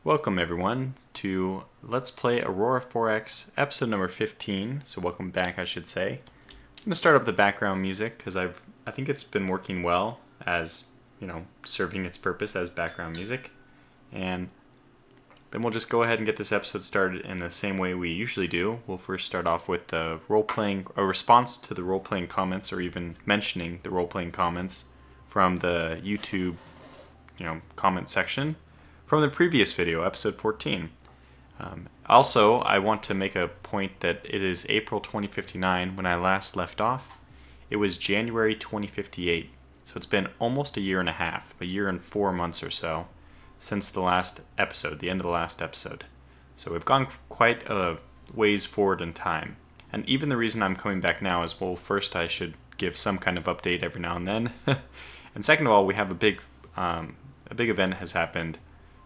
Welcome everyone to Let's Play Aurora 4X episode number 15. So welcome back, I should say. I'm going to start up the background music because I think it's been working well as, serving its purpose as background music. And then we'll just go ahead and get this episode started in the same way we usually do. We'll first start off with the role-playing, a response to the role-playing comments, or even mentioning the role-playing comments from the YouTube, comment section from the previous video, episode 14. Also, I want to make a point that it is April 2059 when I last left off. It was January 2058, so it's been almost a year and a half, a year and 4 months or so, since the last episode, the end of the last episode. So we've gone quite a ways forward in time. And even the reason I'm coming back now is, well, first I should give some kind of update every now and then. And second of all, we have a big event has happened.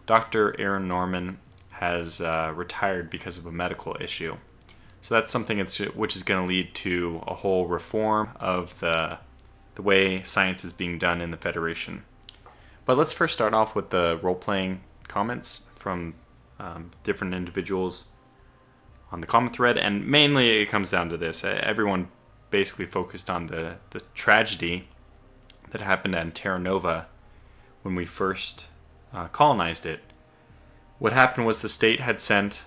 Dr. Aaron Norman has retired because of a medical issue. So that's something which is going to lead to a whole reform of the way science is being done in the Federation. But let's first start off with the role-playing comments from different individuals on the comment thread. And mainly it comes down to this. Everyone basically focused on the tragedy that happened on Terra Nova when we first colonized it. What happened was the state had sent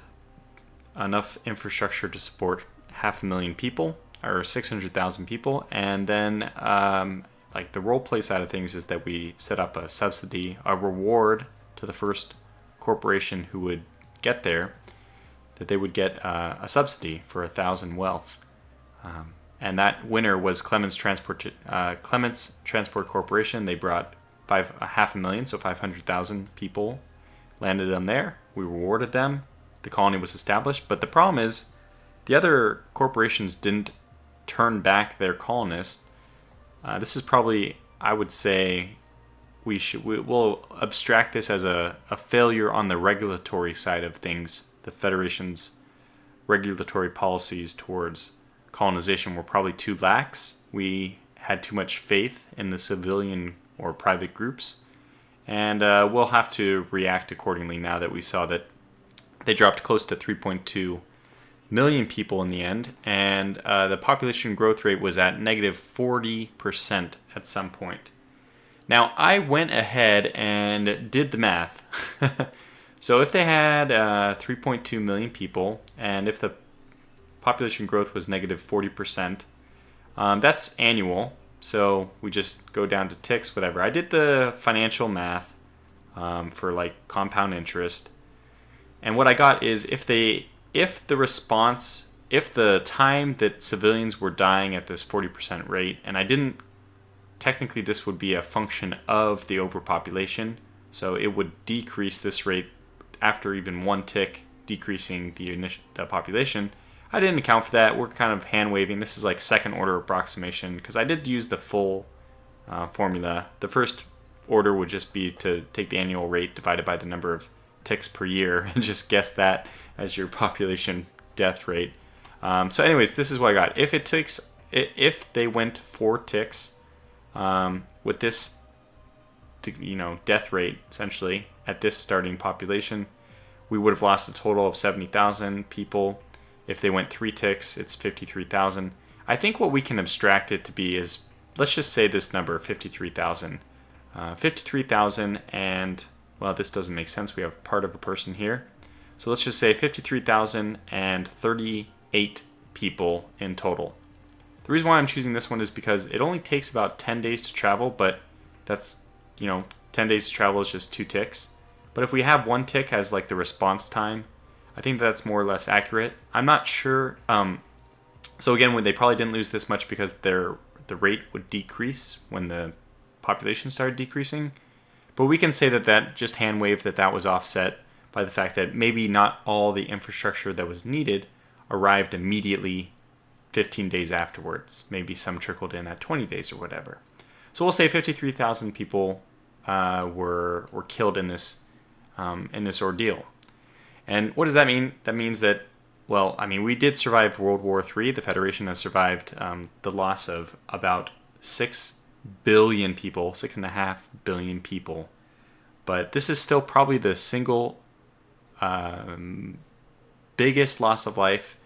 enough infrastructure to support 500,000 people, or 600,000 people, and then the roleplay side of things is that we set up a subsidy, a reward to the first corporation who would get there, that they would get a subsidy for 1,000 wealth. And that winner was Clements Transport Corporation. They brought 500,000, so 500,000 people landed them there. We rewarded them. The colony was established. But the problem is, the other corporations didn't turn back their colonists. This is probably, I would say, we'll abstract this as a failure on the regulatory side of things. The Federation's regulatory policies towards colonization were probably too lax. We had too much faith in the civilian or private groups, and we'll have to react accordingly now that we saw that they dropped close to 3.2 million people in the end, and the population growth rate was at negative 40% at some point. Now, I went ahead and did the math. So if they had 3.2 million people, and if the population growth was negative 40%, that's annual. So we just go down to ticks, whatever. I did the financial math for compound interest. And what I got is if the time that civilians were dying at this 40% rate, and technically this would be a function of the overpopulation. So it would decrease this rate after even one tick decreasing the population. I didn't account for that. We're kind of hand waving. This is like second order approximation because I did use the full formula. The first order would just be to take the annual rate divided by the number of ticks per year and just guess that as your population death rate. So anyways, this is what I got. If they went 4 ticks with this death rate essentially at this starting population, we would have lost a total of 70,000 people. If they went 3 ticks, it's 53,000. I think what we can abstract it to be is, let's just say this number, 53,000. 53,000 and, well, this doesn't make sense. We have part of a person here. So let's just say 53,038 people in total. The reason why I'm choosing this one is because it only takes about 10 days to travel, but that's, 10 days to travel is just 2 ticks. But if we have 1 tick as the response time, I think that's more or less accurate. I'm not sure. So again, they probably didn't lose this much because the rate would decrease when the population started decreasing. But we can say that just hand wave that was offset by the fact that maybe not all the infrastructure that was needed arrived immediately 15 days afterwards. Maybe some trickled in at 20 days or whatever. So we'll say 53,000 people were killed in this ordeal. And what does that mean? That means that, we did survive World War III. The Federation has survived the loss of about 6 billion people, 6.5 billion people. But this is still probably the single biggest loss of life,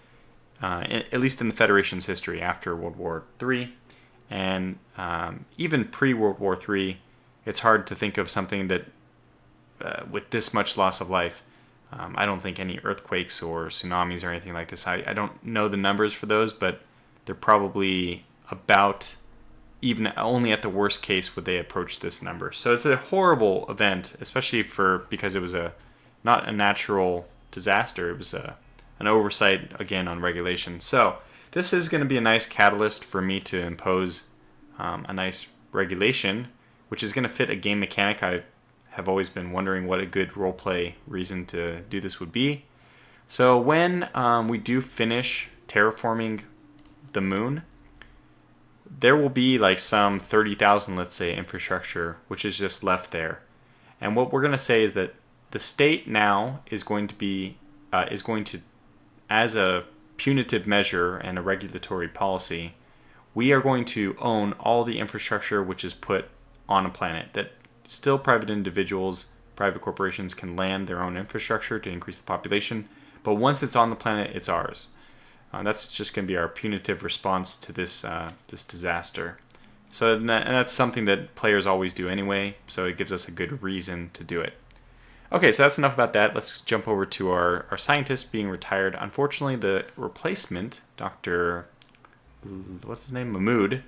at least in the Federation's history after World War III. And even pre-World War III, it's hard to think of something that, with this much loss of life, I don't think any earthquakes or tsunamis or anything like this. I don't know the numbers for those, but they're probably about, even only at the worst case would they approach this number. So it's a horrible event, especially because it was not a natural disaster. It was an oversight, again, on regulation. So this is going to be a nice catalyst for me to impose a nice regulation, which is going to fit a game mechanic. I have always been wondering what a good roleplay reason to do this would be. So when we do finish terraforming the moon, there will be like some 30,000, let's say, infrastructure, which is just left there. And what we're going to say is that the state now is going to, as a punitive measure and a regulatory policy, we are going to own all the infrastructure which is put on a planet. That still private individuals, private corporations can land their own infrastructure to increase the population, but once it's on the planet, it's ours. That's just going to be our punitive response to this disaster. So and that's something that players always do anyway, so it gives us a good reason to do it. Okay, so that's enough about that. Let's jump over to our scientist being retired. Unfortunately, the replacement, Dr. What's his name? Mahmood,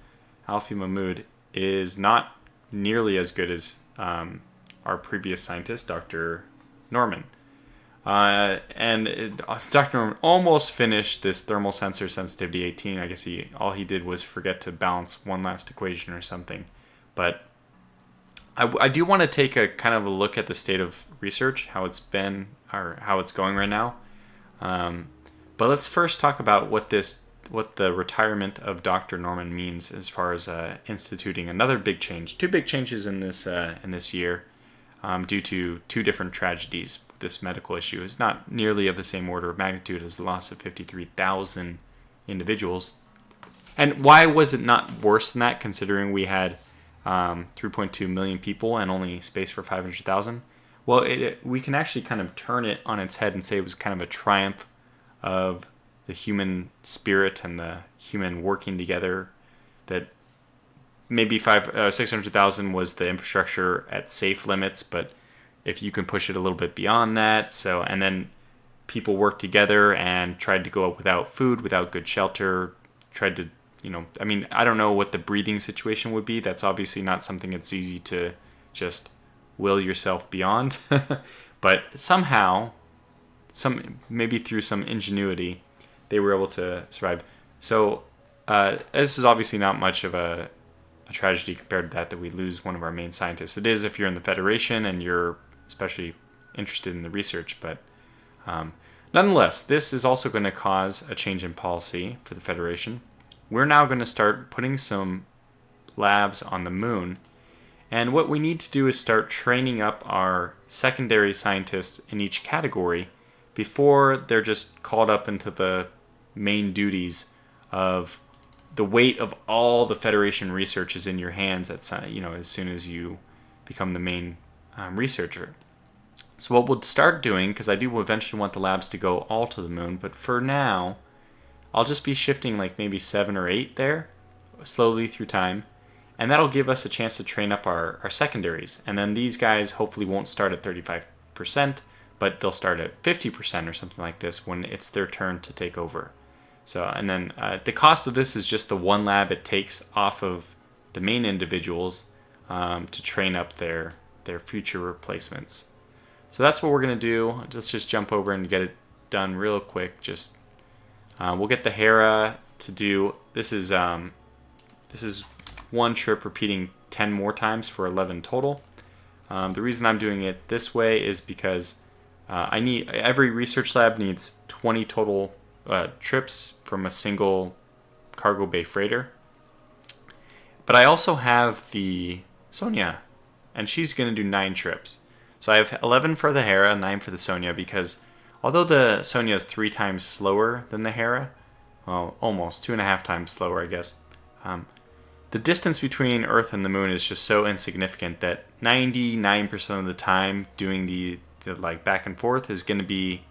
Alfie Mahmood, is not nearly as good as our previous scientist, Dr. Norman. Dr. Norman almost finished this thermal sensor sensitivity 18. I guess all he did was forget to balance one last equation or something. But I do want to take a kind of a look at the state of research, how it's been, or how it's going right now. But let's first talk about what the retirement of Dr. Norman means as far as instituting another big change. Two big changes in this year due to two different tragedies. This medical issue is not nearly of the same order of magnitude as the loss of 53,000 individuals. And why was it not worse than that, considering we had 3.2 million people and only space for 500,000? Well, we can actually kind of turn it on its head and say it was kind of a triumph of the human spirit and the human working together. That maybe 600,000 was the infrastructure at safe limits, but if you can push it a little bit beyond that, and then people worked together and tried to go up without food, without good shelter, tried to, I don't know what the breathing situation would be. That's obviously not something that's easy to just will yourself beyond. But somehow, maybe through some ingenuity, they were able to survive. So this is obviously not much of a tragedy compared to that we lose one of our main scientists. It is if you're in the Federation and you're especially interested in the research, but nonetheless, this is also going to cause a change in policy for the Federation. We're now going to start putting some labs on the moon, and what we need to do is start training up our secondary scientists in each category before they're just called up into the main duties of the weight of all the Federation research is in your hands as soon as you become the main researcher. So what we'll start doing, because I do eventually want the labs to go all to the moon, but for now, I'll just be shifting like maybe 7 or 8 there, slowly through time, and that'll give us a chance to train up our secondaries. And then these guys hopefully won't start at 35%, but they'll start at 50% or something like this when it's their turn to take over. So, and then the cost of this is just the one lab it takes off of the main individuals to train up their future replacements. So that's what we're going to do. Let's just jump over and get it done real quick. We'll get the Hera to do, this is one trip repeating 10 more times for 11 total. The reason I'm doing it this way is because every research lab needs 20 total trips from a single cargo bay freighter. But I also have the Sonia, and she's going to do 9 trips. So I have 11 for the Hera, 9 for the Sonia, because although the Sonia is 3 times slower than the Hera, well, almost 2.5 times slower, I guess, the distance between Earth and the Moon is just so insignificant that 99% of the time doing the like back and forth is going to be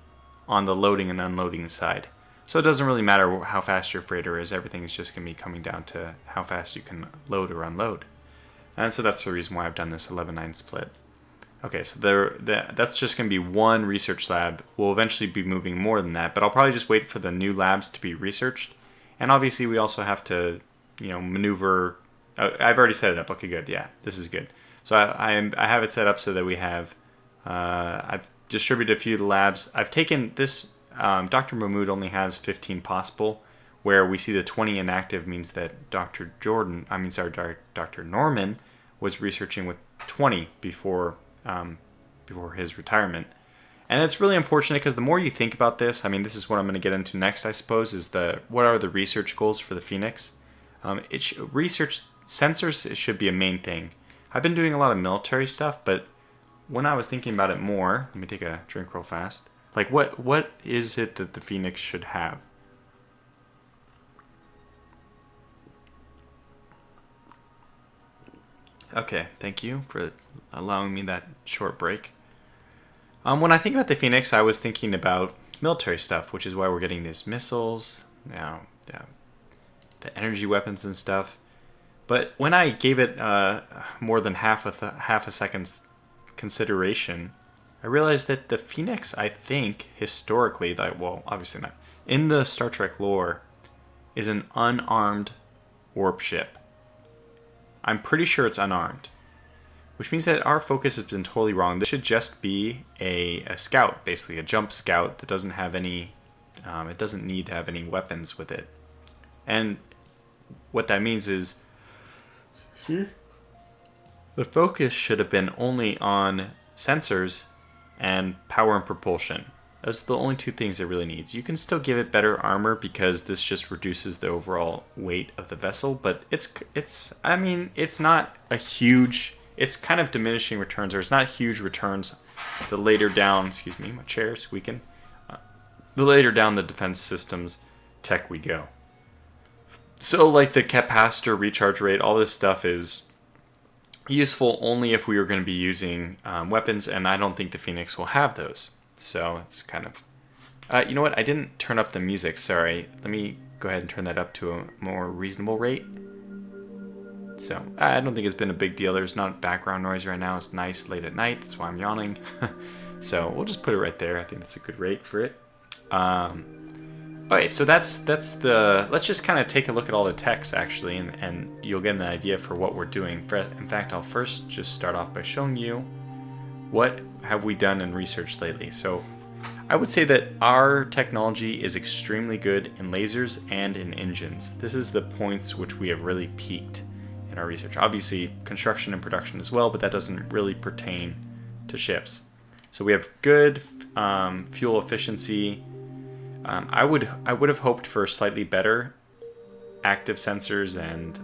on the loading and unloading side. So it doesn't really matter how fast your freighter is. Everything is just going to be coming down to how fast you can load or unload. And so that's the reason why I've done this 11-9 split. Okay, so that's just going to be one research lab. We'll eventually be moving more than that, but I'll probably just wait for the new labs to be researched. And obviously we also have to, maneuver. I've already set it up. Okay, good. Yeah, this is good. So I have it set up so that we have, I've distributed a few of the labs. I've taken this, Dr. Mahmood only has 15 possible, where we see the 20 inactive means that Dr. Norman was researching with 20 before his retirement. And it's really unfortunate because the more you think about this, this is what I'm going to get into next, I suppose, is what are the research goals for the Phoenix? Research sensors, it should be a main thing. I've been doing a lot of military stuff, but when I was thinking about it more, let me take a drink real fast. Like, what is it that the Phoenix should have? Okay, thank you for allowing me that short break. When I think about the Phoenix, I was thinking about military stuff, which is why we're getting these missiles, the energy weapons and stuff. But when I gave it more than half a second's consideration, I realized that the Phoenix, I think, historically, obviously not, in the Star Trek lore, is an unarmed warp ship. I'm pretty sure it's unarmed, which means that our focus has been totally wrong. This should just be a scout, basically a jump scout that doesn't have any, it doesn't need to have any weapons with it. And what that means is, the focus should have been only on sensors and power and propulsion. Those are the only two things it really needs. You can still give it better armor because this just reduces the overall weight of the vessel, but it's not a huge, it's kind of diminishing returns, or it's not huge returns the later down, excuse me, my chair is squeaking, the later down the defense systems tech we go. So like the capacitor recharge rate, all this stuff is useful only if we are going to be using weapons, and I don't think the Phoenix will have those. So it's kind of... you know what? I didn't turn up the music. Sorry. Let me go ahead and turn that up to a more reasonable rate. So I don't think it's been a big deal. There's not background noise right now. It's nice late at night. That's why I'm yawning. So we'll just put it right there. I think that's a good rate for it. Okay, so that's the... Let's just kind of take a look at all the text, actually, and you'll get an idea for what we're doing. In fact, I'll first just start off by showing you what have we done in research lately. So I would say that our technology is extremely good in lasers and in engines. This is the points which we have really peaked in our research. Obviously, construction and production as well, but that doesn't really pertain to ships. So we have good fuel efficiency. I would have hoped for slightly better active sensors, and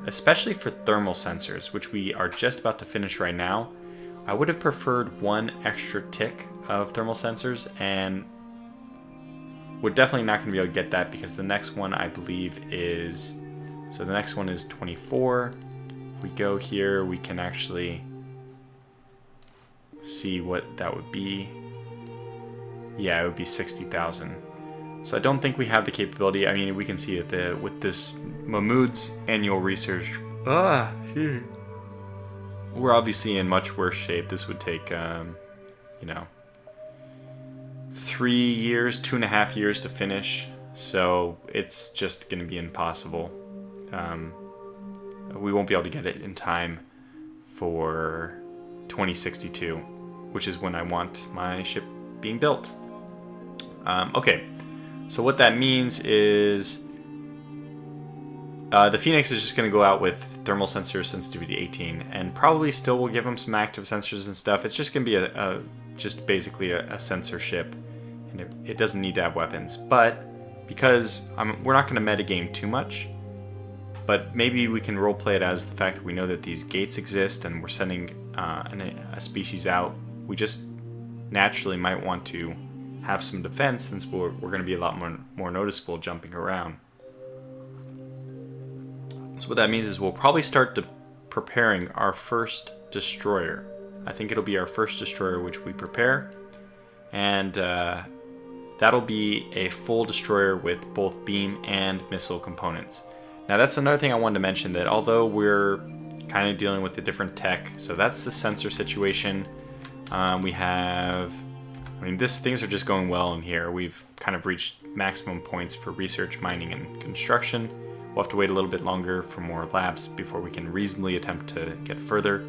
especially for thermal sensors, which we are just about to finish right now. I would have preferred one extra tick of thermal sensors, and we're definitely not going to be able to get that because the next one I believe is... So the next one is 24. If we go here, we can actually see what that would be. Yeah, it would be 60,000. So I don't think we have the capability. I mean, we can see that with this Mahmood's annual research, we're obviously in much worse shape. This would take, 3 years, 2.5 years to finish. So it's just going to be impossible. We won't be able to get it in time for 2062, which is when I want my ship being built. Okay. So what that means is the Phoenix is just going to go out with thermal sensor sensitivity 18, and probably still will give them some active sensors and stuff. It's just going to be just basically a sensor ship, and it doesn't need to have weapons. But because we're not going to metagame too much, but maybe we can roleplay it as the fact that we know that these gates exist and we're sending a species out. We just naturally might want to have some defense since we're going to be a lot more noticeable jumping around. So what that means is we'll probably start preparing our first destroyer. I think it'll be our first destroyer which we prepare. And that'll be a full destroyer with both beam and missile components. Now that's another thing I wanted to mention, that although we're kind of dealing with the different tech, so that's the sensor situation. We have, I mean, things are just going well in here. We've kind of reached maximum points for research, mining, and construction. We'll have to wait a little bit longer for more labs before we can reasonably attempt to get further.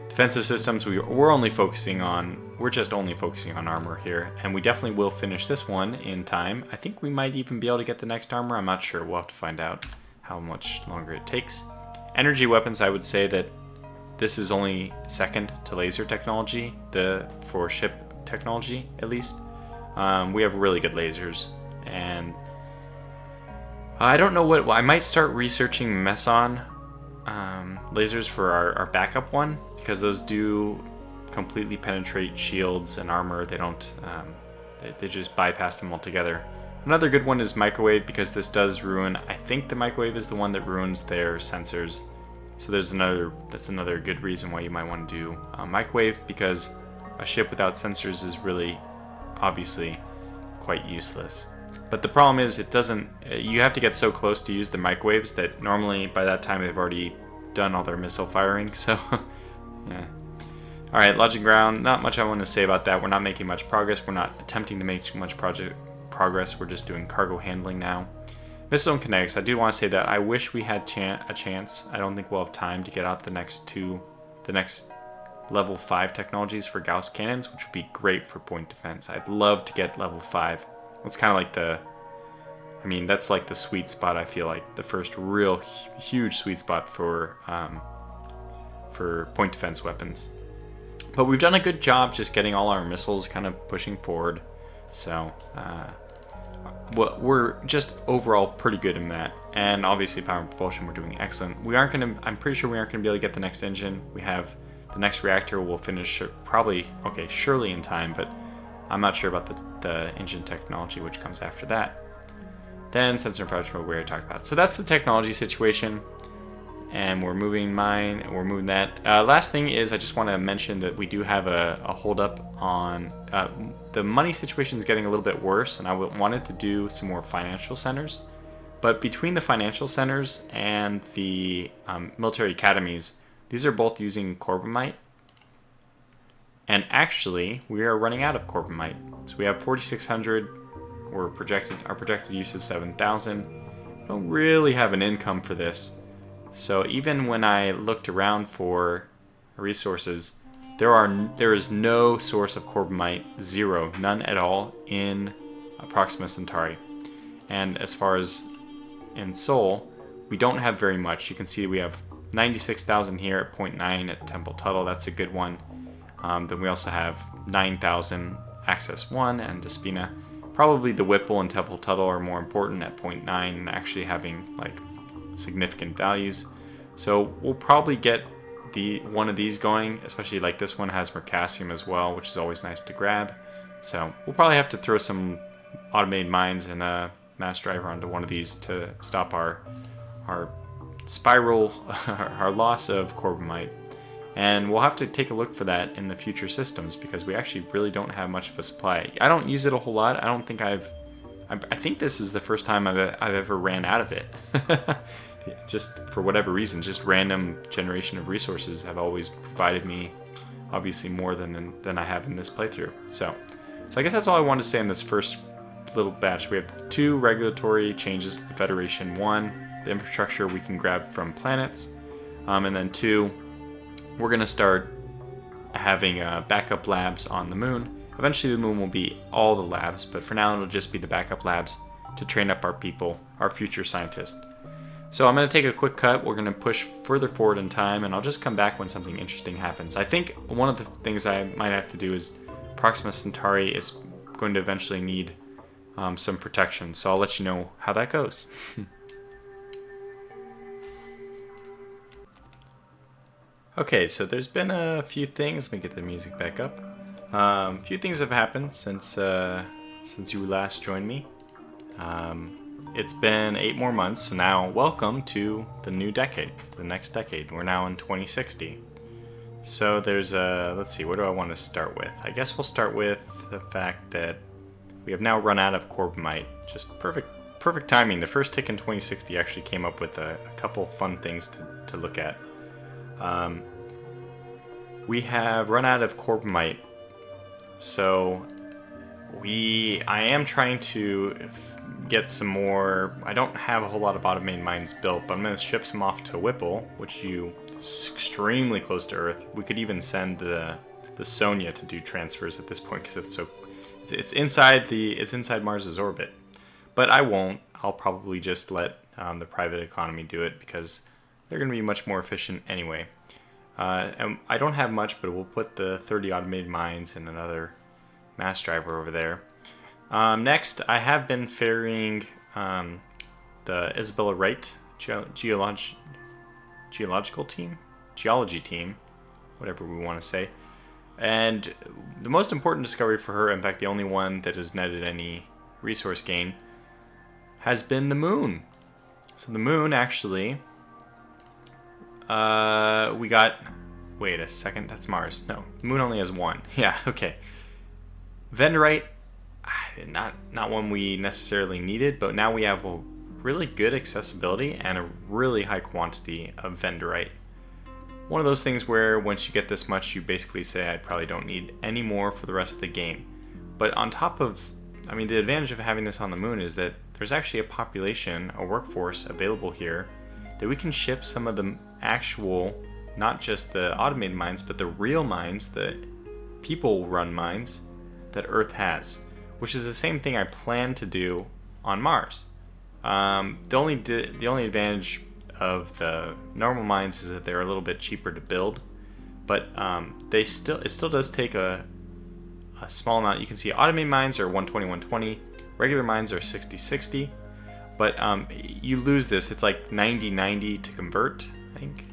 Defensive systems, we're just only focusing on armor here, and we definitely will finish this one in time. I think we might even be able to get the next armor. I'm not sure. We'll have to find out how much longer it takes. Energy weapons, I would say that this is only second to laser technology, for ship technology at least. We have really good lasers, and I don't know what I might start researching Meson lasers for our backup one, because those do completely penetrate shields and armor. They don't, they just bypass them altogether. Another good one is microwave, because this does ruin, I think the microwave is the one that ruins their sensors. So that's another good reason why you might want to do microwave, because a ship without sensors is really obviously quite useless. But the problem is you have to get so close to use the microwaves that normally by that time they've already done all their missile firing, so yeah. Alright, Lodging Ground, not much I want to say about that. We're not making much progress. We're not attempting to make much progress. We're just doing cargo handling now. Missile and kinetics, I do want to say that I wish we had a chance. I don't think we'll have time to get out the next level 5 technologies for Gauss cannons, which would be great for point defense. I'd love to get level 5. It's kind of like that's like the sweet spot, I feel like. The first real huge sweet spot for point defense weapons. But we've done a good job just getting all our missiles kind of pushing forward. So we're just overall pretty good in that. And obviously power and propulsion, we're doing excellent. I'm pretty sure we aren't going to be able to get the next engine. We have the next reactor we'll finish surely in time, but I'm not sure about the engine technology which comes after that. Then sensor and project mode we already talked about. So that's the technology situation. And we're moving that. Last thing is I just want to mention that we do have a hold up on the money situation is getting a little bit worse, and I wanted to do some more financial centers. But between the financial centers and the military academies, these are both using Corbomite. And actually, we are running out of Corbomite. So we have 4,600. Our projected use is 7,000. Don't really have an income for this. So even when I looked around for resources, there is no source of Corbomite, zero, none at all in Proxima Centauri. And as far as in Sol, we don't have very much. You can see we have 96,000 here at 0.9 at Temple Tuttle. That's a good one. Then we also have 9,000 Access 1 and Despina. Probably the Whipple and Temple Tuttle are more important at 0.9 and actually having like significant values. So we'll probably get one of these going, especially like this one has Mercasium as well, which is always nice to grab. So we'll probably have to throw some automated mines and a mass driver onto one of these to stop our spiral, our loss of Corbomite. And we'll have to take a look for that in the future systems, because we actually really don't have much of a supply. I don't use it a whole lot. I don't think I think this is the first time I've ever ran out of it. Just for whatever reason, just random generation of resources have always provided me obviously more than I have in this playthrough. So I guess that's all I wanted to say in this first little batch. We have 2 regulatory changes to the Federation. 1, the infrastructure we can grab from planets, and then 2, we're going to start having backup labs on the moon. Eventually the moon will be all the labs, but for now it'll just be the backup labs to train up our people, our future scientists. So I'm going to take a quick cut. We're going to push further forward in time, and I'll just come back when something interesting happens. I think one of the things I might have to do is Proxima Centauri is going to eventually need some protection, so I'll let you know how that goes. Okay, so there's been a few things. Let me get the music back up. A few things have happened since you last joined me. It's been 8 more months, so now welcome to the new decade, the next decade. We're now in 2060. So there's a, let's see, what do I want to start with? I guess we'll start with the fact that we have now run out of Corbomite. Just perfect timing. The first tick in 2060 actually came up with a couple fun things to look at. We have run out of Corbomite. So I am trying to get some more. I don't have a whole lot of automated mines built, but I'm going to ship some off to Whipple, which is extremely close to Earth. We could even send the Sonia to do transfers at this point because it's inside Mars's orbit. But I won't. I'll probably just let the private economy do it because they're going to be much more efficient anyway. And I don't have much, but we'll put the 30 automated mines and another mass driver over there. Next, I have been ferrying the Isabella Wright geology team, whatever we want to say. And the most important discovery for her, in fact the only one that has netted any resource gain, has been the moon. So the moon actually, we got, wait a second, that's Mars. No, the moon only has one. Yeah, okay. Vendorite, not one we necessarily needed, but now we have a really good accessibility and a really high quantity of Vendorite. One of those things where once you get this much, you basically say, I probably don't need any more for the rest of the game. But on top of, I mean, the advantage of having this on the moon is that there's actually a population, a workforce available here that we can ship some of the actual, not just the automated mines, but the real mines, the people-run mines that Earth has, which is the same thing I plan to do on Mars. The only advantage of the normal mines is that they're a little bit cheaper to build, but it still does take a small amount. You can see automated mines are 120, 120, regular mines are 60, 60, but you lose this. It's like 90, 90 to convert, I think,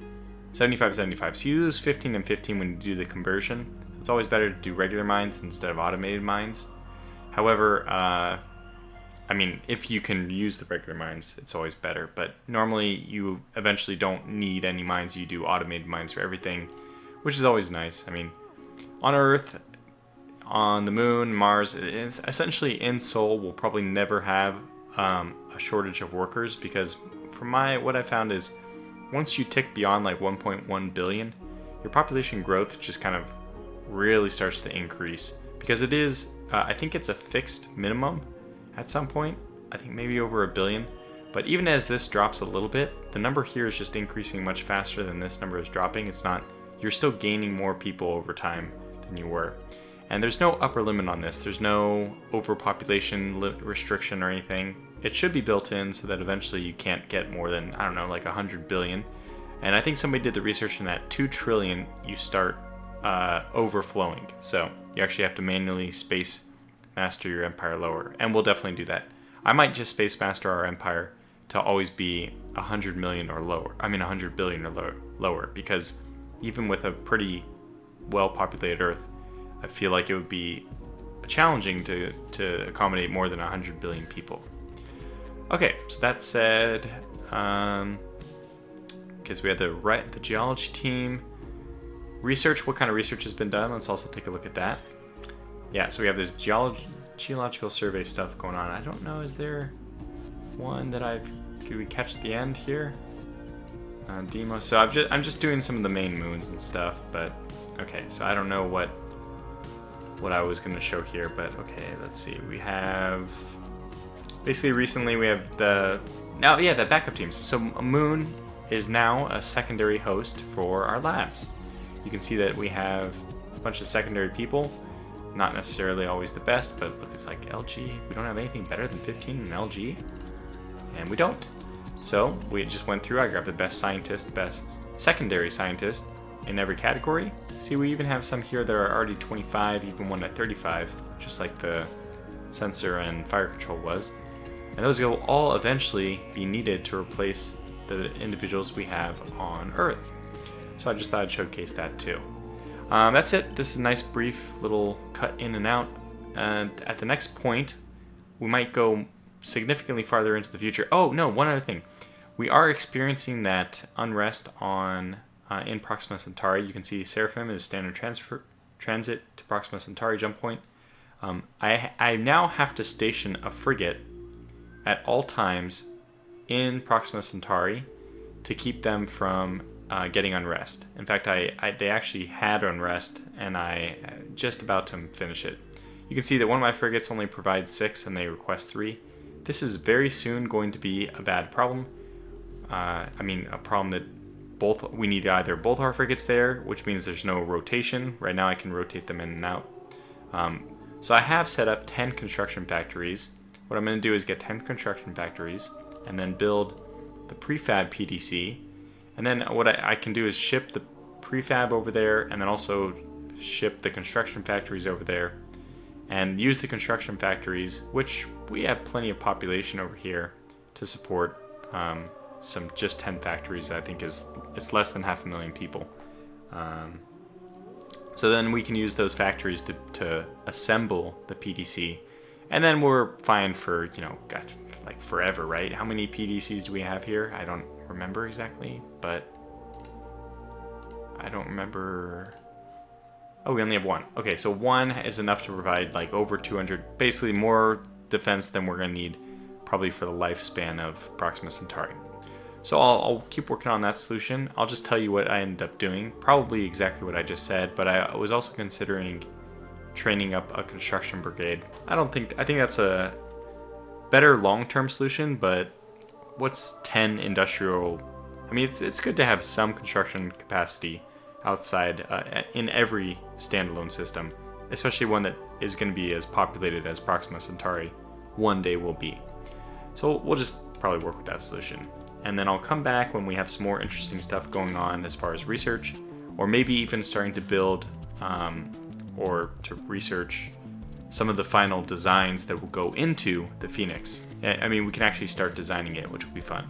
75, 75. So you lose 15 and 15 when you do the conversion. So it's always better to do regular mines instead of automated mines. However, I mean, if you can use the regular mines, it's always better. But normally, you eventually don't need any mines. You do automated mines for everything, which is always nice. I mean, on Earth, on the Moon, Mars, essentially in Sol, we'll probably never have a shortage of workers because, from what I found is, once you tick beyond like 1.1 billion, your population growth just kind of really starts to increase because it is. I think it's a fixed minimum. At some point, I think maybe over 1 billion. But even as this drops a little bit, the number here is just increasing much faster than this number is dropping. It's not, you're still gaining more people over time than you were. And there's no upper limit on this. There's no overpopulation restriction or anything. It should be built in so that eventually you can't get more than, I don't know, like 100 billion. And I think somebody did the research and at 2 trillion, you start overflowing. So you actually have to manually space master your empire lower, and we'll definitely do that. I might just space master our empire to always be 100 million or lower. I mean 100 billion or lower, because even with a pretty well-populated Earth, I feel like it would be challenging to accommodate more than 100 billion people. Okay, so that said, because we had the geology team research. What kind of research has been done? Let's also take a look at that. Yeah, so we have this geological survey stuff going on. I don't know, is there one that could we catch the end here? Demo. So I'm just doing some of the main moons and stuff, but okay, so I don't know what I was gonna show here, but okay, let's see. We have basically recently we have the backup teams. So Moon is now a secondary host for our labs. You can see that we have a bunch of secondary people. Not necessarily always the best, but look, it's like LG. We don't have anything better than 15 in LG, and we don't. So we just went through. I grabbed the best scientist, best secondary scientist in every category. See, we even have some here that are already 25, even one at 35, just like the sensor and fire control was. And those will all eventually be needed to replace the individuals we have on Earth. So I just thought I'd showcase that too. That's it. This is a nice brief little cut in and out. And at the next point, we might go significantly farther into the future. Oh, no, one other thing. We are experiencing that unrest on in Proxima Centauri. You can see Seraphim is standard transit to Proxima Centauri jump point. I now have to station a frigate at all times in Proxima Centauri to keep them from getting unrest. In fact, they actually had unrest, and I just about to finish it. You can see that one of my frigates only provides 6 and they request 3. This is very soon going to be a bad problem. A problem that we need either both our frigates there, which means there's no rotation. Right now I can rotate them in and out. So I have set up 10 construction factories. What I'm going to do is get 10 construction factories and then build the prefab PDC. And then what I can do is ship the prefab over there and then also ship the construction factories over there and use the construction factories, which we have plenty of population over here to support some just 10 factories that I think it's less than 500,000 people. So then we can use those factories to assemble the PDC, and then we're fine for, like forever, right? How many PDCs do we have here? I don't remember exactly, but I don't remember. Oh, we only have 1. Okay, so 1 is enough to provide like over 200, basically more defense than we're going to need probably for the lifespan of Proxima Centauri. So I'll keep working on that solution. I'll just tell you what I ended up doing. Probably exactly what I just said, but I was also considering training up a construction brigade. I think that's a better long-term solution, but what's 10 industrial? I mean, it's good to have some construction capacity outside in every standalone system, especially one that is going to be as populated as Proxima Centauri one day will be. So we'll just probably work with that solution. And then I'll come back when we have some more interesting stuff going on as far as research, or maybe even starting to build or to research some of the final designs that will go into the Phoenix. I mean, we can actually start designing it, which will be fun.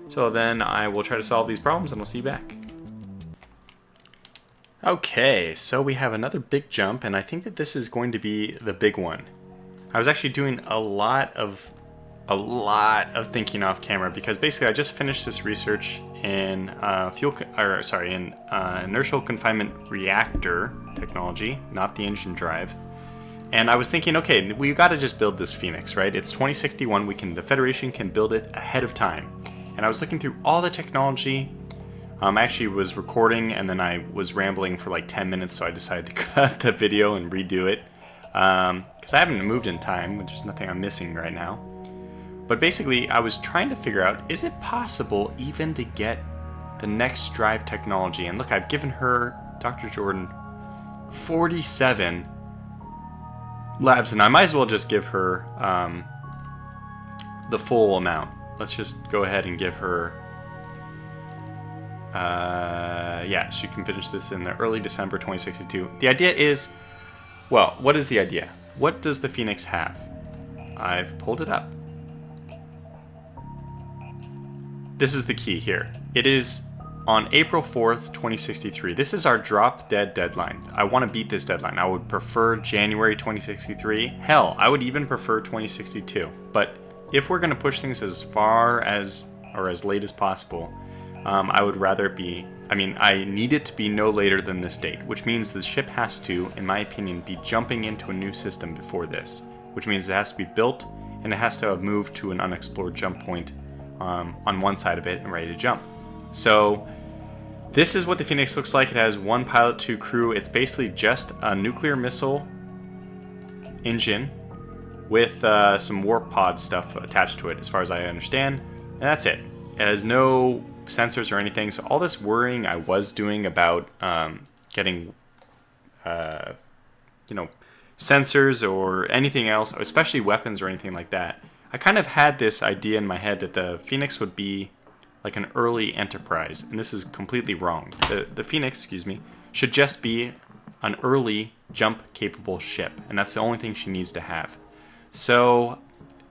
So then I will try to solve these problems and we'll see you back. Okay, so we have another big jump, and I think that this is going to be the big one. I was actually doing a lot of thinking off camera because basically I just finished this research in inertial confinement reactor technology, not the engine drive. And I was thinking, okay, we've got to just build this Phoenix, right? It's 2061. The Federation can build it ahead of time. And I was looking through all the technology. I actually was recording and then I was rambling for like 10 minutes, so I decided to cut the video and redo it because I haven't moved in time, which is nothing I'm missing right now. But basically, I was trying to figure out, is it possible even to get the next drive technology? And look, I've given her, Dr. Jordan, 47 labs, and I might as well just give her the full amount. Let's just go ahead and give her, she can finish this in the early December 2062. The idea is, well, what is the idea? What does the Phoenix have? I've pulled it up. This is the key here. It is on April 4th, 2063. This is our drop dead deadline. I want to beat this deadline. I would prefer January 2063. Hell, I would even prefer 2062. But if we're going to push things as far as, or as late as possible, I would rather it be, I need it to be no later than this date, which means the ship has to, in my opinion, be jumping into a new system before this, which means it has to be built and it has to have moved to an unexplored jump point on one side of it and ready to jump. So this is what the Phoenix looks like. It has 1 pilot, 2 crew. It's basically just a nuclear missile engine with some warp pod stuff attached to it, as far as I understand, and that's it. It has no sensors or anything, so all this worrying I was doing about getting sensors or anything else, especially weapons or anything like that, I kind of had this idea in my head that the Phoenix would be like an early Enterprise, and this is completely wrong. The Phoenix, should just be an early jump-capable ship, and that's the only thing she needs to have. So,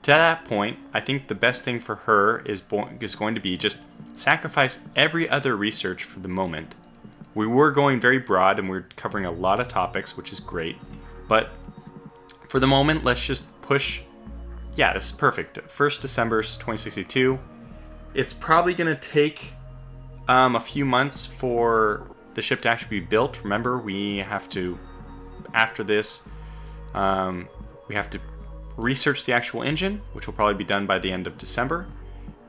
to that point, I think the best thing for her is going to be just sacrifice every other research for the moment. We were going very broad, and we're covering a lot of topics, which is great, but for the moment, let's just push. Yeah, this is perfect. 1st December 2062. It's probably going to take a few months for the ship to actually be built. Remember, we have to, after this, we have to research the actual engine, which will probably be done by the end of December.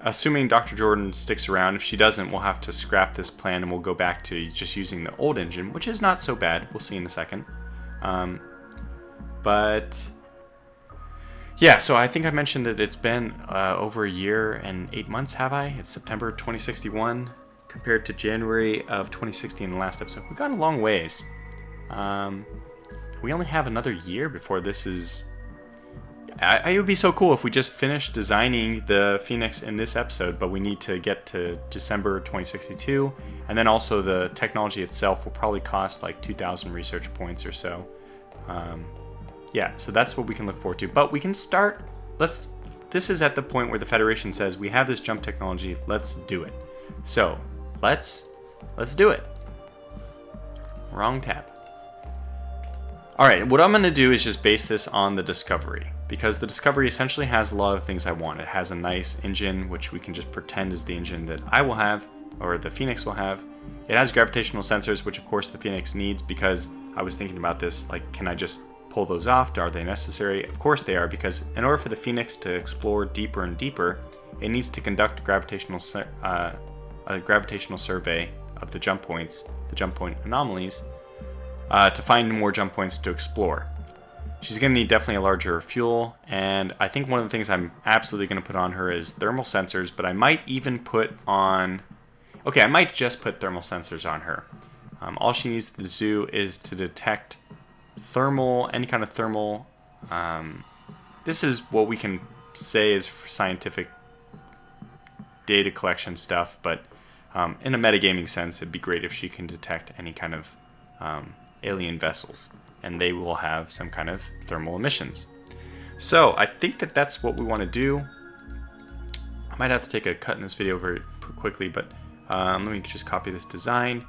Assuming Dr. Jordan sticks around. If she doesn't, we'll have to scrap this plan and we'll go back to just using the old engine, which is not so bad. We'll see in a second. But yeah, so I think I mentioned that it's been over a year and 8 months, have I? It's September 2061 compared to January of 2016 in the last episode. We've gone a long ways. We only have another year before this is... It would be so cool if we just finished designing the Phoenix in this episode, but we need to get to December 2062, and then also the technology itself will probably cost like 2,000 research points or so. Yeah, so that's what we can look forward to. But we can start. This is at the point where the Federation says we have this jump technology. Let's do it. So let's do it. Wrong tab. All right, what I'm going to do is just base this on the Discovery, because the Discovery essentially has a lot of things I want. It has a nice engine, which we can just pretend is the engine that I will have, or the Phoenix will have. It has gravitational sensors, which of course the Phoenix needs, because I was thinking about this, like, can I just pull those off? Are they necessary? Of course they are, because in order for the Phoenix to explore deeper and deeper, it needs to conduct a gravitational survey of the jump points, the jump point anomalies, to find more jump points to explore. She's going to need definitely a larger fuel, and I think one of the things I'm absolutely going to put on her is thermal sensors, but I might even put on... Okay, I might just put thermal sensors on her. All she needs to do is to detect any kind of thermal... this is what we can say is scientific data collection stuff, but in a metagaming sense, it'd be great if she can detect any kind of alien vessels, and they will have some kind of thermal emissions. So I think that that's what we want to do. I might have to take a cut in this video very quickly, but let me just copy this design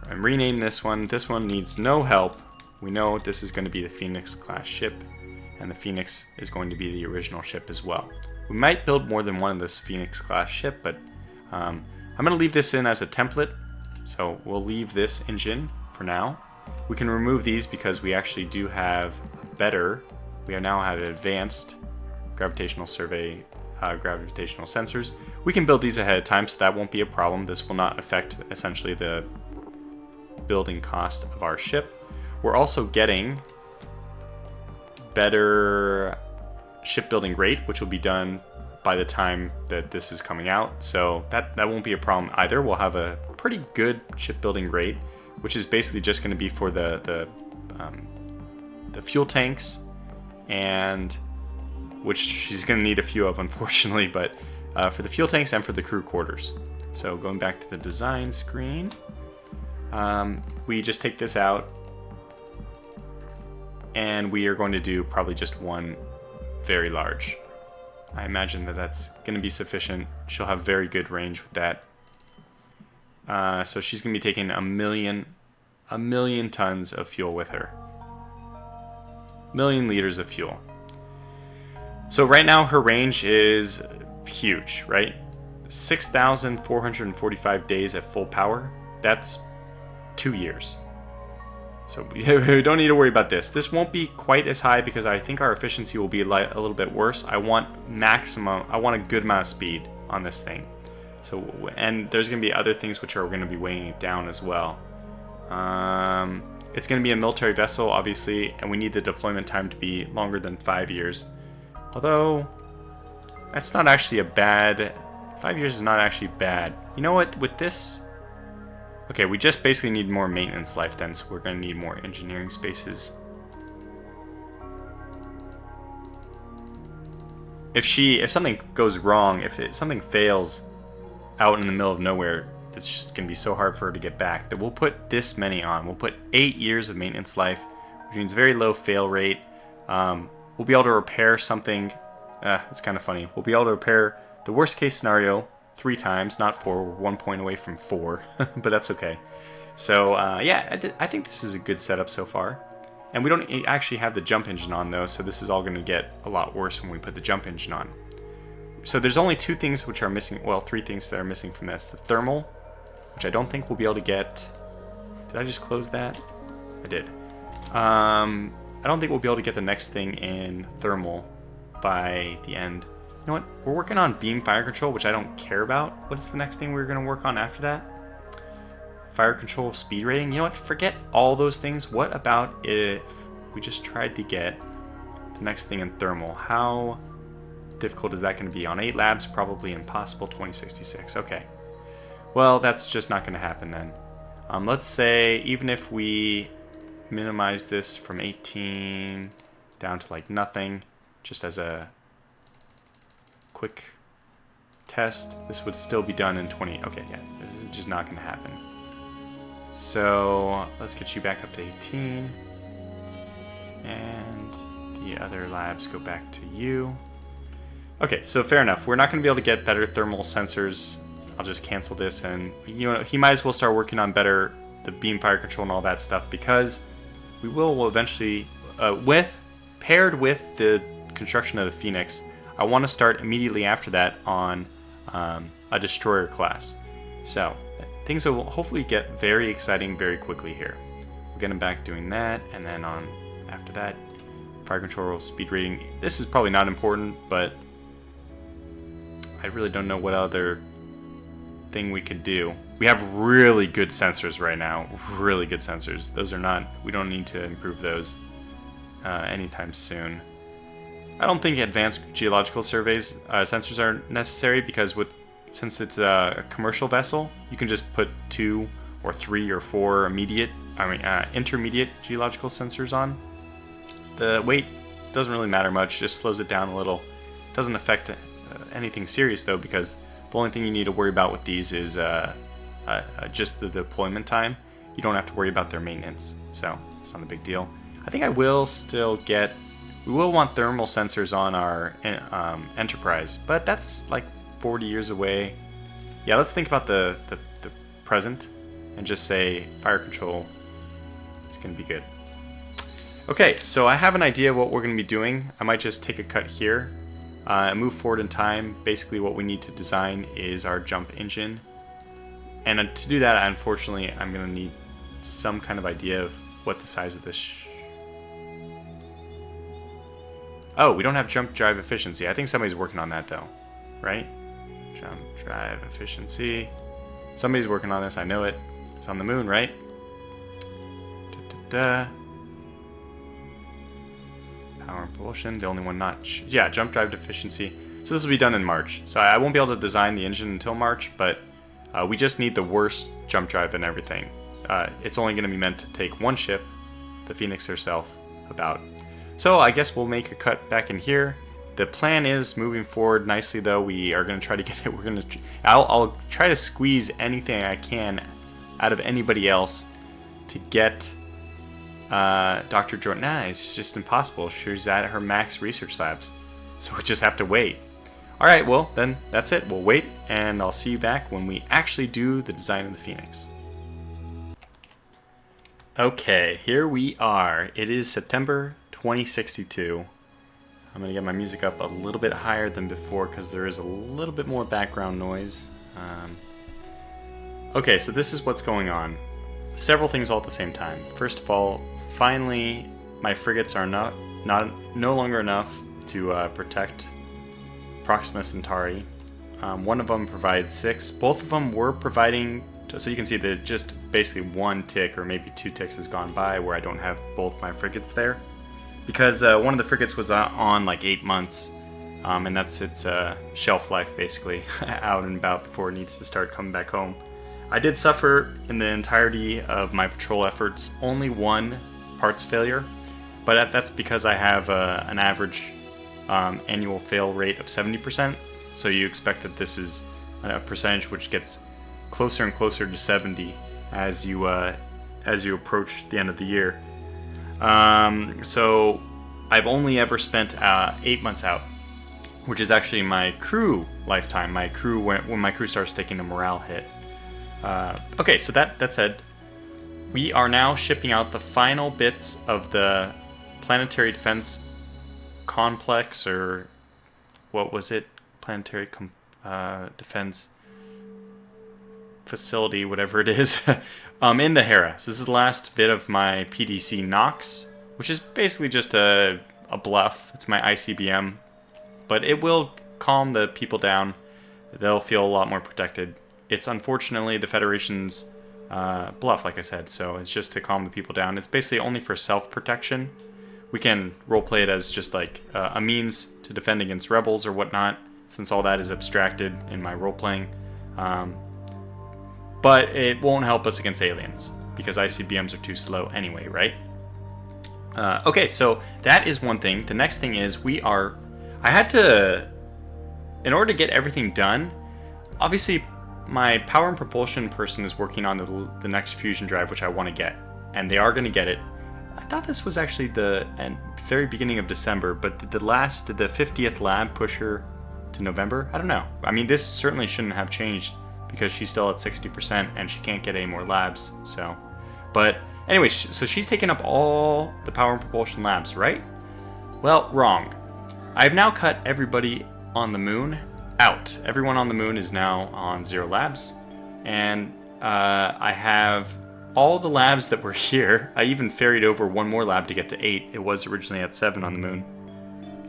and rename this one. This one needs no help. We know this is going to be the Phoenix class ship, and the Phoenix is going to be the original ship as well. We might build more than one of this Phoenix class ship, but I'm going to leave this in as a template. So we'll leave this engine for now. We can remove these because we actually do have we now have advanced gravitational survey, gravitational sensors. We can build these ahead of time, so that won't be a problem. This will not affect essentially the building cost of our ship. We're also getting better shipbuilding rate, which will be done by the time that this is coming out. So that won't be a problem either. We'll have a pretty good shipbuilding rate, which is basically just going to be for the fuel tanks, and which she's going to need a few of, unfortunately, but for the fuel tanks and for the crew quarters. So going back to the design screen, we just take this out, and we are going to do probably just one very large. I imagine that that's going to be sufficient. She'll have very good range with that. So she's going to be taking a million tons of fuel with her. 1,000,000 liters of fuel. So right now her range is huge, right? 6,445 days at full power. That's 2 years. So we don't need to worry about this. This won't be quite as high because I think our efficiency will be a little bit worse. I want a good amount of speed on this thing. So, and there's going to be other things which are going to be weighing it down as well. It's going to be a military vessel, obviously, and we need the deployment time to be longer than 5 years. Although, that's not actually a bad... 5 years is not actually bad. You know what, with this... Okay, we just basically need more maintenance life then, so we're going to need more engineering spaces. If something goes wrong, something fails out in the middle of nowhere, it's just going to be so hard for her to get back, that we'll put this many on. We'll put 8 years of maintenance life, which means very low fail rate. We'll be able to repair something. It's kind of funny. We'll be able to repair the worst case scenario 3 times, not 4. We're 1 point away from 4, but that's okay. So yeah, I think this is a good setup so far. And we don't actually have the jump engine on though, so this is all going to get a lot worse when we put the jump engine on. So there's only 2 things which are missing, well, 3 things that are missing from this. The thermal which I don't think we'll be able to get. Did I just close that? I did. I don't think we'll be able to get the next thing in thermal by the end. You know what? We're working on beam fire control, which I don't care about. What's the next thing we're going to work on after that? Fire control, speed rating. You know what? Forget all those things. What about if we just tried to get the next thing in thermal? How difficult is that going to be? On 8 labs, probably impossible. 2066. Okay. Well, that's just not going to happen then. Let's say even if we minimize this from 18 down to like nothing, just as a quick test, this would still be done in 20. Okay, yeah, this is just not going to happen. So let's get you back up to 18, and the other labs go back to you. Okay, so fair enough. We're not going to be able to get better thermal sensors. I'll just cancel this, and you know, he might as well start working on better the beam fire control and all that stuff, because we will eventually, paired with the construction of the Phoenix, I want to start immediately after that on a destroyer class. So things will hopefully get very exciting very quickly here. We're getting back doing that, and then on after that, fire control, speed rating. This is probably not important, but I really don't know what other thing we could do. We have really good sensors right now, really good sensors. Those are not, we don't need to improve those anytime soon. I don't think advanced geological surveys sensors are necessary, because since it's a commercial vessel, you can just put 2 or 3 or 4 intermediate geological sensors on. The weight doesn't really matter much, just slows it down a little. Doesn't affect anything serious though, because the only thing you need to worry about with these is just the deployment time. You don't have to worry about their maintenance, so it's not a big deal. I think I will still get. We will want thermal sensors on our Enterprise, but that's like 40 years away. Yeah, let's think about the present and just say fire control is going to be good. Okay, so I have an idea what we're going to be doing. I might just take a cut here and move forward in time. Basically what we need to design is our jump engine. And to do that, unfortunately, I'm going to need some kind of idea of what the size of this... Oh, we don't have Jumpdrive Efficiency. I think somebody's working on that though, right? Jumpdrive Efficiency. Somebody's working on this, I know it. It's on the moon, right? Power and propulsion, the only one not... Yeah, Jumpdrive Efficiency. So this will be done in March. So I won't be able to design the engine until March, but we just need the worst jump drive and everything. It's only going to be meant to take one ship, the Phoenix herself, about. So I guess we'll make a cut back in here. The plan is moving forward nicely, though. We are going to try to get it. I'll try to squeeze anything I can out of anybody else to get Dr. Jordan. Nah, it's just impossible. She's at her max research labs, so we just have to wait. All right, well then that's it. We'll wait, and I'll see you back when we actually do the design of the Phoenix. Okay, here we are. It is September 2062. I'm going to get my music up a little bit higher than before because there is a little bit more background noise. Okay, so this is what's going on. Several things all at the same time. First of all, finally, my frigates are no longer enough to protect Proxima Centauri. One of them provides 6. Both of them were providing, so you can see that just basically 1 tick or maybe 2 ticks has gone by where I don't have both my frigates there. Because one of the frigates was on like 8 months, and that's its shelf life basically, out and about before it needs to start coming back home. I did suffer in the entirety of my patrol efforts only 1 parts failure, but that's because I have an average annual fail rate of 70%, so you expect that this is a percentage which gets closer and closer to 70 as you approach the end of the year. So I've only ever spent 8 months out, which is actually my crew lifetime. My crew, when my crew starts taking a morale hit. Okay, so that said, we are now shipping out the final bits of the planetary defense complex, or what was it? Planetary defense. facility, whatever it is, in the Hera. So this is the last bit of my PDC Nox, which is basically just a bluff. It's my ICBM, but it will calm the people down. They'll feel a lot more protected. It's unfortunately the Federation's bluff, like I said, so it's just to calm the people down. It's basically only for self-protection. We can roleplay it as just like a means to defend against rebels or whatnot, since all that is abstracted in my roleplaying. But it won't help us against aliens, because ICBMs are too slow anyway, right? Okay, so that is one thing. The next thing is I had to, in order to get everything done, obviously my power and propulsion person is working on the next fusion drive, which I want to get, and they are going to get it. I thought this was actually the very beginning of December, but did the 50th lab push her to November? I don't know. I mean, this certainly shouldn't have changed because she's still at 60% and she can't get any more labs. So, but anyway, so she's taken up all the power and propulsion labs, right? Well, wrong. I've now cut everybody on the moon out. Everyone on the moon is now on 0 labs, and I have all the labs that were here. I even ferried over one more lab to get to 8. It was originally at 7 on the moon.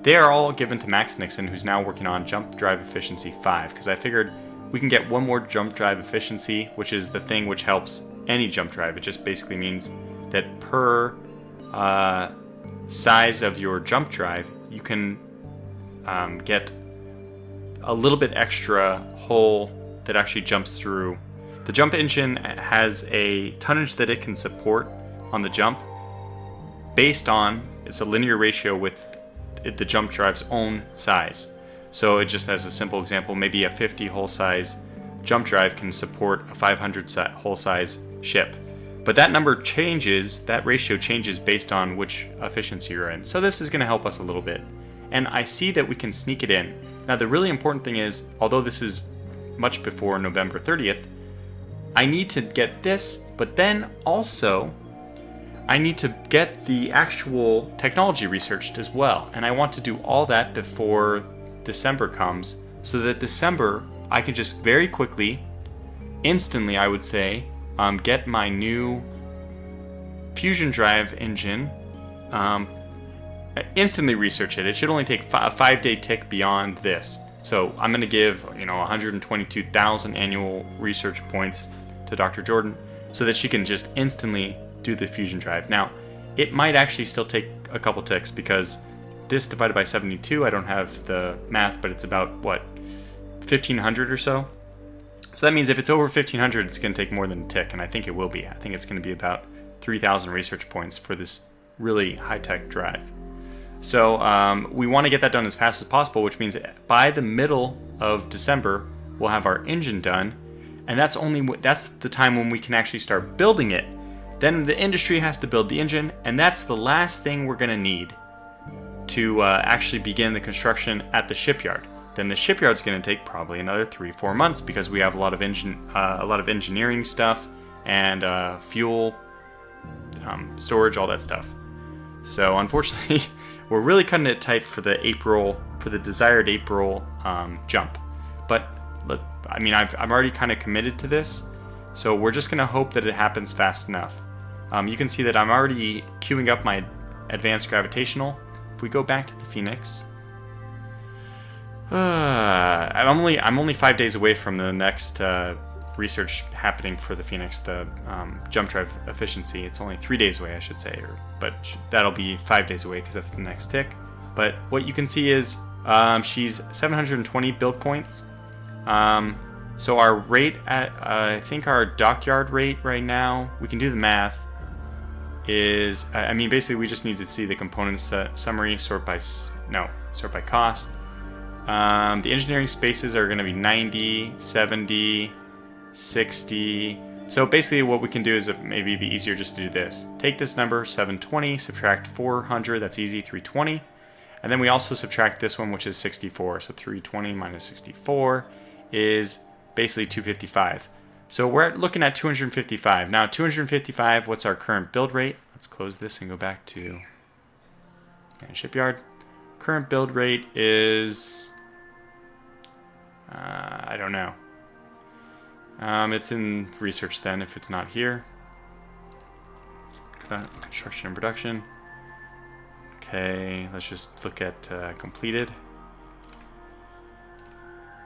They are all given to Max Nixon, who's now working on Jumpdrive Efficiency 5, because I figured we can get one more Jumpdrive Efficiency, which is the thing which helps any jump drive. It just basically means that per size of your jump drive, you can get a little bit extra hole that actually jumps through. The jump engine has a tonnage that it can support on the jump based on, it's a linear ratio with the jump drive's own size. So it just as a simple example, maybe a 50 hull size jump drive can support a 500 hull size ship. But that number changes, that ratio changes based on which efficiency you're in. So this is going to help us a little bit. And I see that we can sneak it in. Now the really important thing is, although this is much before November 30th, I need to get this, but then also I need to get the actual technology researched as well. And I want to do all that before December comes, so that December I can just very quickly, instantly I would say, get my new fusion drive engine, instantly research it. It should only take a 5-day tick beyond this. So I'm going to give 122,000 annual research points to Dr. Jordan so that she can just instantly do the fusion drive. Now, it might actually still take a couple ticks because this divided by 72, I don't have the math, but it's about, 1,500 or so? So that means if it's over 1,500, it's going to take more than a tick, and I think it will be. I think it's going to be about 3,000 research points for this really high-tech drive. So we want to get that done as fast as possible, which means by the middle of December, we'll have our engine done, and that's the time when we can actually start building it. Then the industry has to build the engine, and that's the last thing we're going to need to actually begin the construction at the shipyard. Then the shipyard's going to take probably another 3-4 months because we have a lot of engineering stuff and fuel, storage, all that stuff. So unfortunately, we're really cutting it tight for the desired April jump. But I mean, I'm already kind of committed to this, so we're just going to hope that it happens fast enough. You can see that I'm already queuing up my advanced gravitational. If we go back to the Phoenix, I'm only 5 days away from the next research happening for the Phoenix, the Jumpdrive Efficiency. It's only 3 days away, I should say, but that'll be 5 days away because that's the next tick. But what you can see is she's 720 build points. So our rate at, I think our dockyard rate right now, we can do the math, is, I mean, basically we just need to see the components summary, sort by cost. The engineering spaces are going to be 90, 70, 60. So basically what we can do is maybe it'd be easier just to do this. Take this number, 720, subtract 400, that's easy, 320. And then we also subtract this one, which is 64. So 320 minus 64 is basically 255. So we're looking at 255. Now 255, what's our current build rate? Let's close this and go back to shipyard. Current build rate is, I don't know. It's in research then if it's not here. Construction and production. Okay, let's just look at completed.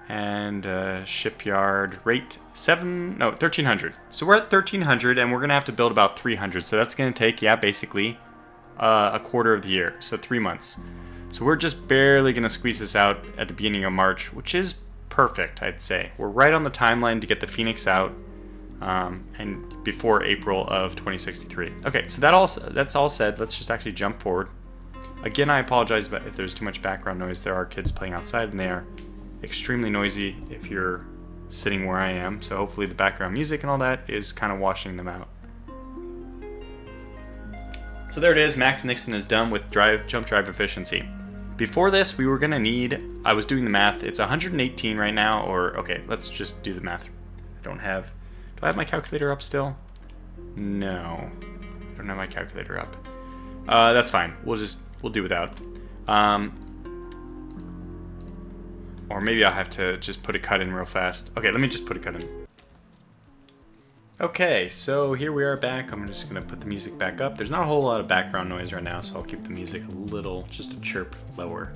And shipyard rate 1300. So we're at 1300 and we're gonna have to build about 300. So that's gonna take, yeah, basically a quarter of the year. So 3 months. So we're just barely gonna squeeze this out at the beginning of March, which is perfect, I'd say. We're right on the timeline to get the Phoenix out and before April of 2063. Okay, so that's all said. Let's just actually jump forward. Again, I apologize if there's too much background noise. There are kids playing outside and they are extremely noisy if you're sitting where I am, so hopefully the background music and all that is kind of washing them out. So there it is, Max Nixon is done with Jumpdrive Efficiency. Before this, we were gonna need, I was doing the math, it's 118 right now, or okay, let's just do the math. Do I have my calculator up still? No, I don't have my calculator up. That's fine, we'll do without. Or maybe I'll have to just put a cut in real fast. Okay, let me just put a cut in. Okay, so here we are back. I'm just gonna put the music back up. There's not a whole lot of background noise right now, so I'll keep the music a little, just a chirp lower.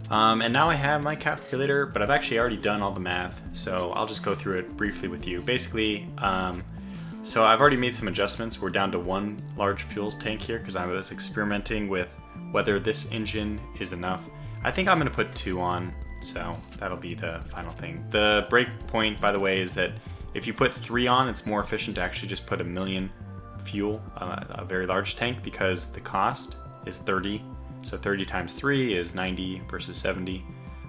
And now I have my calculator, but I've actually already done all the math, so I'll just go through it briefly with you. Basically, so I've already made some adjustments. We're down to 1 large fuel tank here because I was experimenting with whether this engine is enough. I think I'm gonna put 2 on. So that'll be the final thing. The break point, by the way, is that if you put 3 on, it's more efficient to actually just put 1 million fuel, a very large tank, because the cost is 30. So 30 times 3 is 90 versus 70.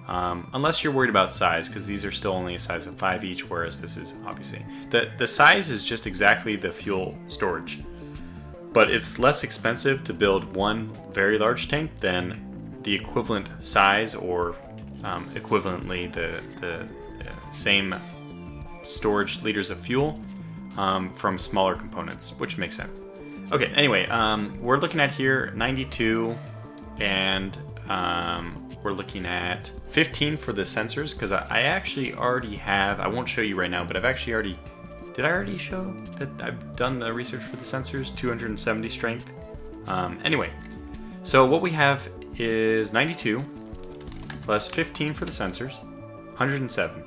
Unless you're worried about size, because these are still only a size of 5 each, whereas this is obviously... The size is just exactly the fuel storage. But it's less expensive to build 1 very large tank than the equivalent size or equivalently the same storage liters of fuel from smaller components, which makes sense. Okay, anyway, we're looking at here 92 and we're looking at 15 for the sensors because I actually already have, I won't show you right now, but I've actually already, did I already show that I've done the research for the sensors? 270 strength. Anyway, so what we have is 92 plus 15 for the sensors, 107.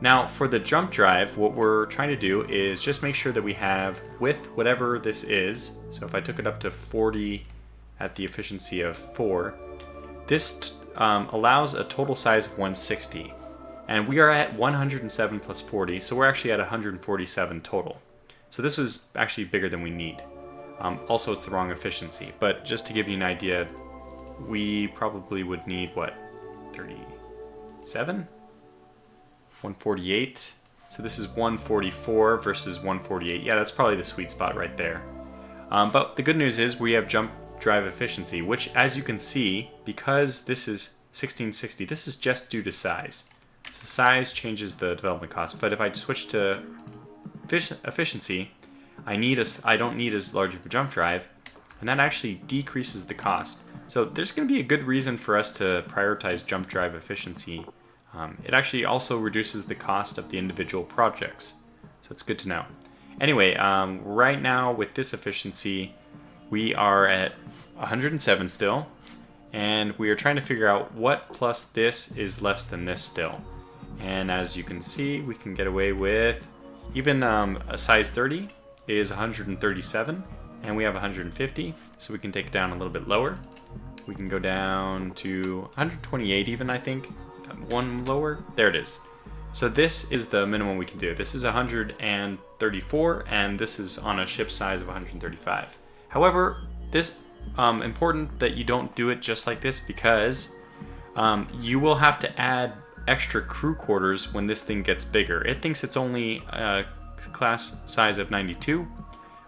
Now for the jump drive, what we're trying to do is just make sure that we have, with whatever this is, so if I took it up to 40 at the efficiency of 4, this allows a total size of 160. And we are at 107 plus 40, so we're actually at 147 total. So this was actually bigger than we need. Also, it's the wrong efficiency, but just to give you an idea, we probably would need, what, 37? 148? So this is 144 versus 148. Yeah, that's probably the sweet spot right there. But the good news is we have Jumpdrive Efficiency, which, as you can see, because this is 1660, this is just due to size. So size changes the development cost, but if I switch to efficiency, I don't need as large of a jump drive, and that actually decreases the cost. So there's going to be a good reason for us to prioritize jump drive efficiency. It actually also reduces the cost of the individual projects, so it's good to know. Anyway, right now with this efficiency, we are at 107 still, and we are trying to figure out what plus this is less than this still. And as you can see, we can get away with even a size 30 is 137, and we have 150, so we can take it down a little bit lower. We can go down to 128 even, I think. 1 lower. There it is. So this is the minimum we can do. This is 134, and this is on a ship size of 135. However, this important that you don't do it just like this because you will have to add extra crew quarters when this thing gets bigger. It thinks it's only a class size of 92.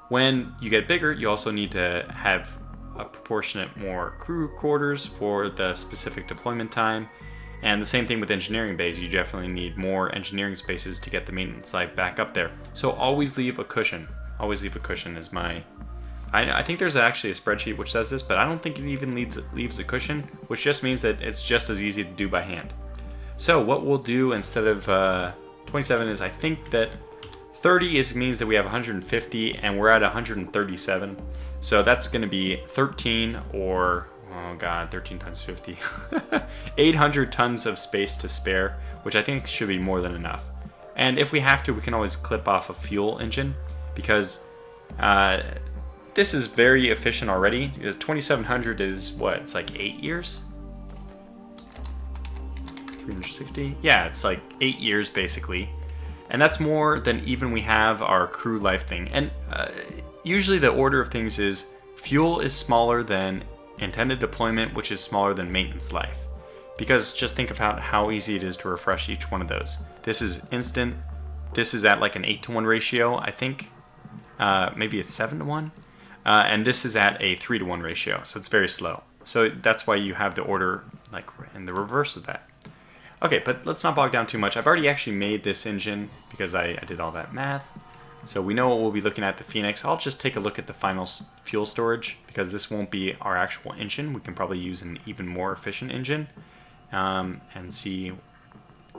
When you get bigger, you also need to have a proportionate more crew quarters for the specific deployment time. And the same thing with engineering bays, you definitely need more engineering spaces to get the maintenance life back up there. So always leave a cushion. Always leave a cushion is my... I think there's actually a spreadsheet which says this, but I don't think it even leaves a cushion, which just means that it's just as easy to do by hand. So what we'll do instead of 27 is I think that 30 means that we have 150 and we're at 137. So that's going to be 13 or, oh god, 13 times 50. 800 tons of space to spare, which I think should be more than enough. And if we have to, we can always clip off a fuel engine because this is very efficient already. Because 2700 is what? It's like 8 years? 360? Yeah, it's like 8 years basically. And that's more than even we have our crew life thing. And usually the order of things is fuel is smaller than intended deployment, which is smaller than maintenance life. Because just think about how easy it is to refresh each one of those. This is instant. This is at like an 8-to-1 ratio, I think. Maybe it's 7-to-1. And this is at a 3-to-1 ratio, so it's very slow. So that's why you have the order like in the reverse of that. Okay, but let's not bog down too much. I've already actually made this engine because I did all that math. So we know what we'll be looking at the Phoenix. I'll just take a look at the final fuel storage because this won't be our actual engine. We can probably use an even more efficient engine and see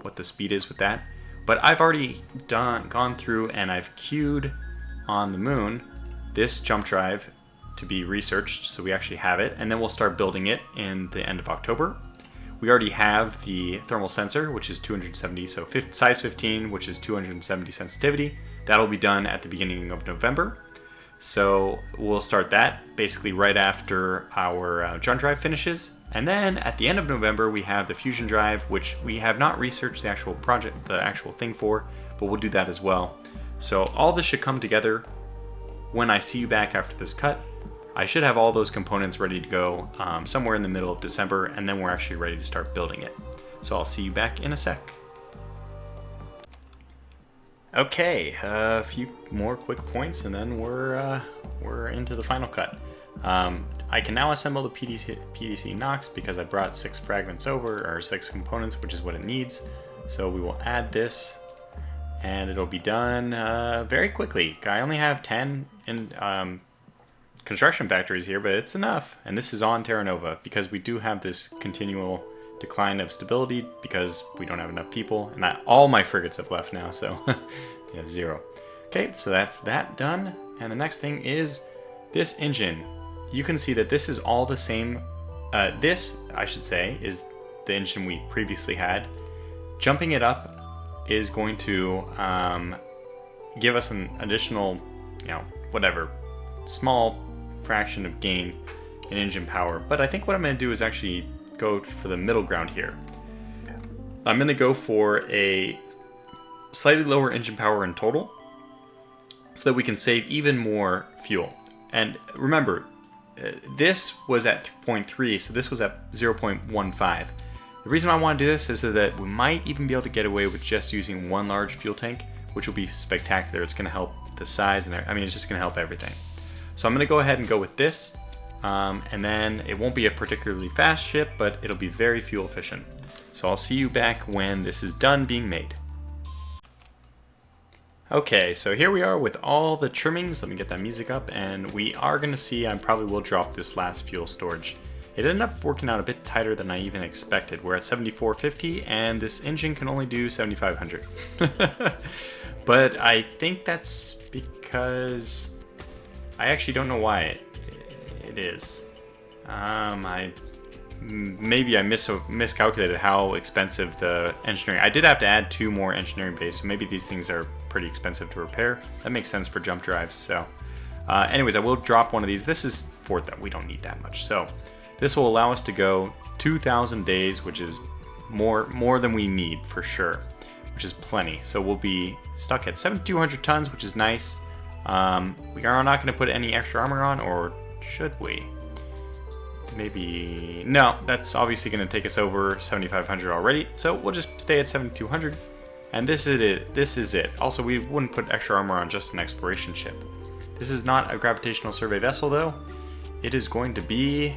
what the speed is with that. But I've already gone through and I've queued on the moon this jump drive to be researched, so we actually have it, and then we'll start building it in the end of October. We already have the thermal sensor, which is 270, so size 15, which is 270 sensitivity. That'll be done at the beginning of November. So we'll start that basically right after our jump drive finishes. And then at the end of November, we have the fusion drive, which we have not researched the actual project, the actual thing for, but we'll do that as well. So all this should come together when I see you back after this cut. I should have all those components ready to go somewhere in the middle of December, and then we're actually ready to start building it. So I'll see you back in a sec. Okay, a few more quick points, and then we're into the final cut. I can now assemble the PDC Nox because I brought 6 fragments over, or 6 components, which is what it needs. So we will add this, and it'll be done very quickly. I only have 10 in construction factories here, but it's enough. And this is on Terra Nova because we do have this continual decline of stability because we don't have enough people, and all my frigates have left now, so they have 0. Okay, so that's that done. And the next thing is this engine. You can see that this is all the same. This, I should say, is the engine we previously had. Jumping it up is going to give us an additional, whatever, small fraction of gain in engine power. But I think what I'm going to do is actually go for the middle ground here. I'm going to go for a slightly lower engine power in total so that we can save even more fuel. And remember, this was at 0.3, so this was at 0.15. The reason I want to do this is so that we might even be able to get away with just using one large fuel tank, which will be spectacular. It's going to help the size, and it's just going to help everything. So I'm going to go ahead and go with this, and then it won't be a particularly fast ship, but it'll be very fuel efficient. So I'll see you back when this is done being made. Okay, so here we are with all the trimmings. Let me get that music up, and we are going to see I probably will drop this last fuel storage. It ended up working out a bit tighter than I even expected. We're at 7450, and this engine can only do 7500. But I think that's because I actually don't know why it is. Maybe I miscalculated how expensive the engineering. I did have to add 2 more engineering bays, so maybe these things are pretty expensive to repair. That makes sense for jump drives. So, anyways, I will drop one of these. This is for that. We don't need that much. So, this will allow us to go 2,000 days, which is more than we need for sure, which is plenty. So we'll be stuck at 7,200 tons, which is nice. We are not going to put any extra armor on, or should we? Maybe no. That's obviously going to take us over 7,500 already. So we'll just stay at 7,200, and this is it. This is it. Also, we wouldn't put extra armor on just an exploration ship. This is not a gravitational survey vessel, though. It is going to be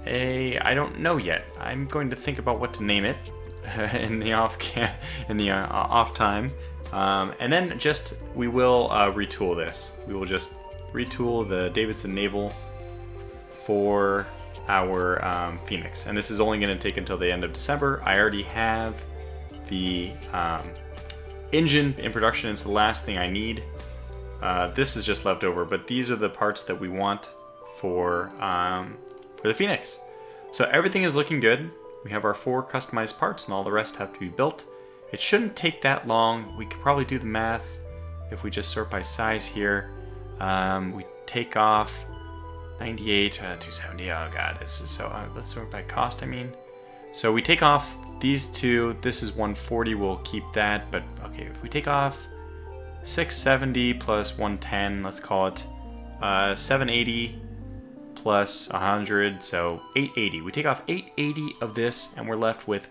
I don't know yet. I'm going to think about what to name it in the off time, and then we will retool this. We will just retool the Davidson Naval for our Phoenix, and this is only going to take until the end of December. I already have the engine in production is the last thing I need. This is just leftover, but these are the parts that we want for the Phoenix. So everything is looking good. We have our 4 customized parts and all the rest have to be built. It shouldn't take that long. We could probably do the math if we just sort by size here. We take off 98, 270, oh god, this is so, let's sort by cost, I mean. So we take off these 2, this is 140, we'll keep that, but okay, if we take off 670 plus 110, let's call it 780 plus 100, so 880. We take off 880 of this and we're left with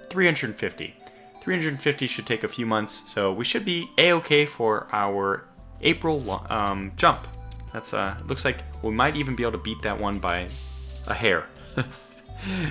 350. 350 should take a few months, so we should be a-okay for our April jump. That's looks like we might even be able to beat that one by a hair.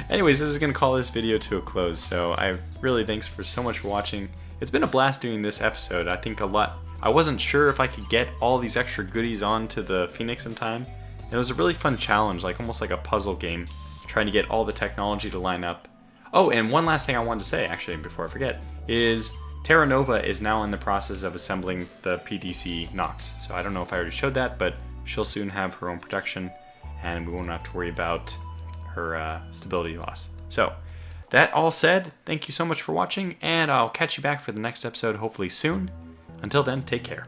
Anyways, this is gonna call this video to a close. So I really thanks for so much for watching. It's been a blast doing this episode. I think a lot. I wasn't sure if I could get all these extra goodies onto the Phoenix in time. And it was a really fun challenge, like almost like a puzzle game, trying to get all the technology to line up. Oh, and one last thing I wanted to say, actually, before I forget, is Terra Nova is now in the process of assembling the PDC Nox. So I don't know if I already showed that, but she'll soon have her own production, and we won't have to worry about her stability loss. So, that all said, thank you so much for watching, and I'll catch you back for the next episode hopefully soon. Until then, take care.